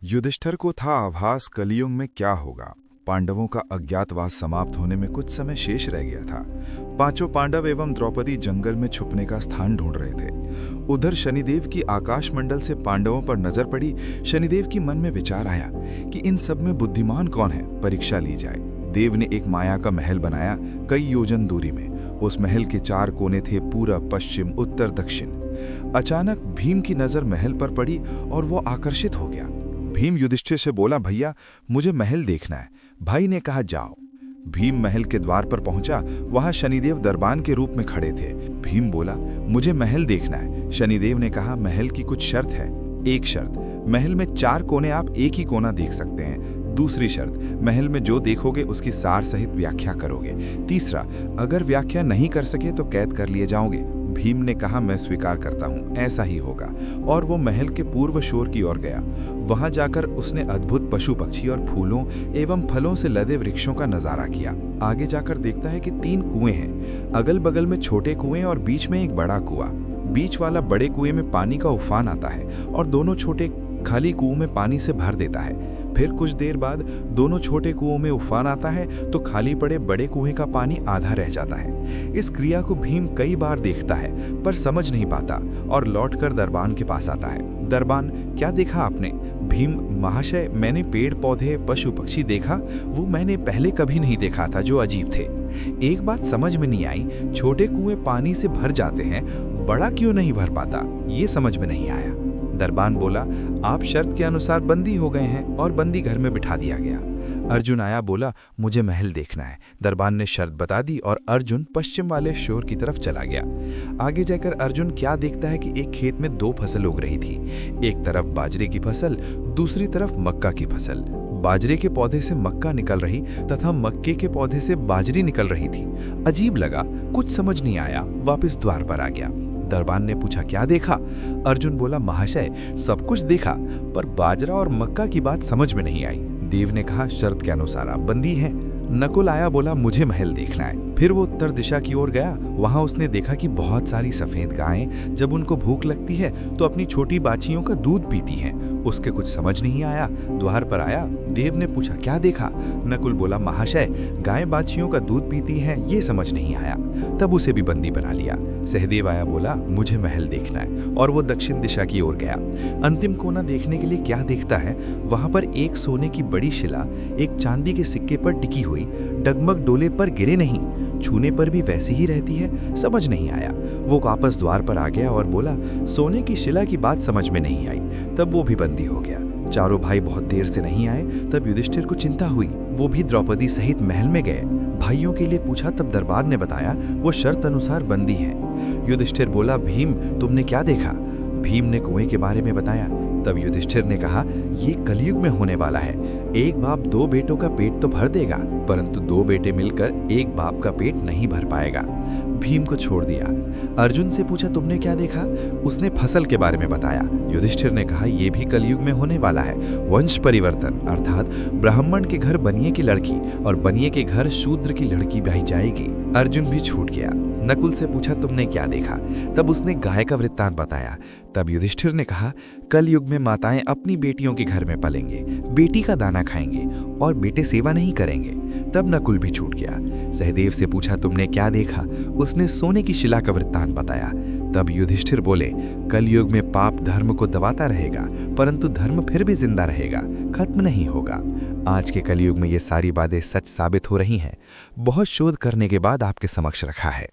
युधिष्ठिर को था आभास कलियुग में क्या होगा। पांडवों का अज्ञातवास समाप्त होने में कुछ समय शेष रह गया था। पांचों पांडव एवं द्रौपदी जंगल में छुपने का स्थान ढूंढ रहे थे। उधर शनिदेव की आकाश मंडल से पांडवों पर नजर पड़ी। शनिदेव की मन में विचार आया कि इन सब में बुद्धिमान कौन है, परीक्षा ली जाए। देव ने एक माया का महल बनाया कई योजन दूरी में। उस महल के 4 कोने थे, पूरब, पश्चिम, उत्तर, दक्षिण। अचानक भीम की नजर महल पर पड़ी और वो आकर्षित हो गया। भीम युधिष्ठिर से बोला, भैया मुझे महल देखना है। भाई ने कहा, जाओ। भीम महल के द्वार पर पहुंचा। वहां शनिदेव दरबान के रूप में खड़े थे। भीम बोला, मुझे महल देखना है। शनिदेव ने कहा, महल की कुछ शर्त है। एक शर्त, महल में 4 कोने आप एक ही कोना देख सकते हैं। दूसरी शर्त, महल में जो देखोगे उसकी सार सहित व्याख्या करोगे। तीसरा, अगर व्याख्या नहीं कर सके तो कैद कर लिए जाओगे। भीम ने कहा, मैं स्वीकार करता हूँ, ऐसा ही होगा। और वो महल के पूर्व शोर की ओर गया। वहां जाकर उसने अद्भुत पशु पक्षी और फूलों एवं फलों से लदे वृक्षों का नजारा किया। आगे जाकर देखता है कि 3 कुएं हैं। अगल बगल में छोटे कुएं और बीच में एक बड़ा कुआं। बीच वाला बड़े कुएं में पानी का उफान आता है और दोनों छोटे खाली कुओं में पानी से भर देता है। फिर कुछ देर बाद दोनों छोटे कुओं में उफान आता है तो खाली पड़े बड़े कुएं का पानी आधा रह जाता है। इस क्रिया को भीम कई बार देखता है पर समझ नहीं पाता और लौटकर दरबान के पास आता है। दरबान, क्या देखा आपने? भीम, महाशय मैंने पेड़ पौधे पशु पक्षी देखा, वो मैंने पहले कभी नहीं देखा था, जो अजीब थे। एक बात समझ में नहीं आई, छोटे कुएं पानी से भर जाते हैं, बड़ा क्यों नहीं भर पाता, ये समझ में नहीं आया। दरबान बोला, आप शर्त के अनुसार बंदी हो गए हैं, और बंदी घर में बिठा दिया गया। अर्जुन आया, बोला, मुझे महल देखना है। दरबान ने शर्त बता दी और अर्जुन पश्चिम वाले शोर की तरफ चला गया। आगे जाकर अर्जुन क्या देखता है कि एक खेत में 2 फसल उग रही थी। एक तरफ बाजरे की फसल, दूसरी तरफ मक्का की फसल। बाजरे के पौधे से मक्का निकल रही तथा मक्के के पौधे से बाजरी निकल रही थी। अजीब लगा, कुछ समझ नहीं आया, वापस द्वार पर आ गया। दरबान ने पूछा, क्या देखा? अर्जुन बोला, महाशय सब कुछ देखा पर बाजरा और मक्का की बात समझ में नहीं आई। देव ने कहा, शर्त के अनुसार आप बंदी हैं। नकुल आया, बोला, मुझे महल देखना है। फिर वो उत्तर दिशा की ओर गया। वहां उसने देखा कि बहुत सारी सफेद गायें जब उनको भूख लगती है तो अपनी छोटी बाछियों का दूध पीती हैं। उसके कुछ समझ नहीं आया। द्वार पर आया। देव ने पूछा, क्या देखा? नकुल बोला, महाशय गायें बाछियों का दूध पीती हैं, ये समझ नहीं आया। तब उसे भी बंदी बना लिया। सहदेव आया, बोला, मुझे महल देखना है, और वो दक्षिण दिशा की ओर गया। अंतिम कोना देखने के लिए क्या देखता है, वहां पर एक सोने की बड़ी शिला एक चांदी के सिक्के पर टिकी हुई, डगमग डोले पर गिरे नहीं, छूने पर भी वैसी ही रहती है। समझ नहीं आया। वो वापस द्वार पर आ गया और बोला, सोने की शिला की बात समझ में नहीं आई। तब वो भी बंदी हो गया। चारों भाई बहुत देर से नहीं आए। तब युधिष्ठिर को चिंता हुई। वो भी द्रौपदी सहित महल में गए। भाइयों के लिए पूछा, तब दरबार ने बताया वो शर्त अनुसार बंदी है। युधिष्ठिर बोला, भीम तुमने क्या देखा? भीम ने कुएं के बारे में बताया। तब युधिष्ठिर ने कहा, ये कलयुग में होने वाला है। एक बाप 2 बेटों का पेट तो भर देगा, परंतु 2 बेटे मिलकर एक बाप का पेट नहीं भर पाएगा। भीम को छोड़ दिया। अर्जुन से पूछा, तुमने क्या देखा? उसने फसल के बारे में बताया। युधिष्ठिर ने कहा, यह भी कलयुग में होने वाला है। वंश परिवर्तन, अर्थात ब्राह्मण के घर बनिए की लड़की और बनिए के घर शूद्र की लड़की ब्याही जाएगी। अर्जुन भी छूट गया। नकुल से पूछा, तुमने क्या देखा? तब उसने गाय का वृत्तांत बताया। तब युधिष्ठिर ने कहा, कल युग में माताएं अपनी बेटियों के घर में पलेंगे, बेटी का दाना खाएंगे और बेटे सेवा नहीं करेंगे। तब नकुल भी छूट गया। सहदेव से पूछा, तुमने क्या देखा? उसने सोने की शिला का वृत्तांत बताया। तब युधिष्ठिर बोले, कल युग में पाप धर्म को दबाता रहेगा, परंतु धर्म फिर भी जिंदा रहेगा, खत्म नहीं होगा। आज के कलयुग में ये सारी बातें सच साबित हो रही हैं। बहुत शोध करने के बाद आपके समक्ष रखा है।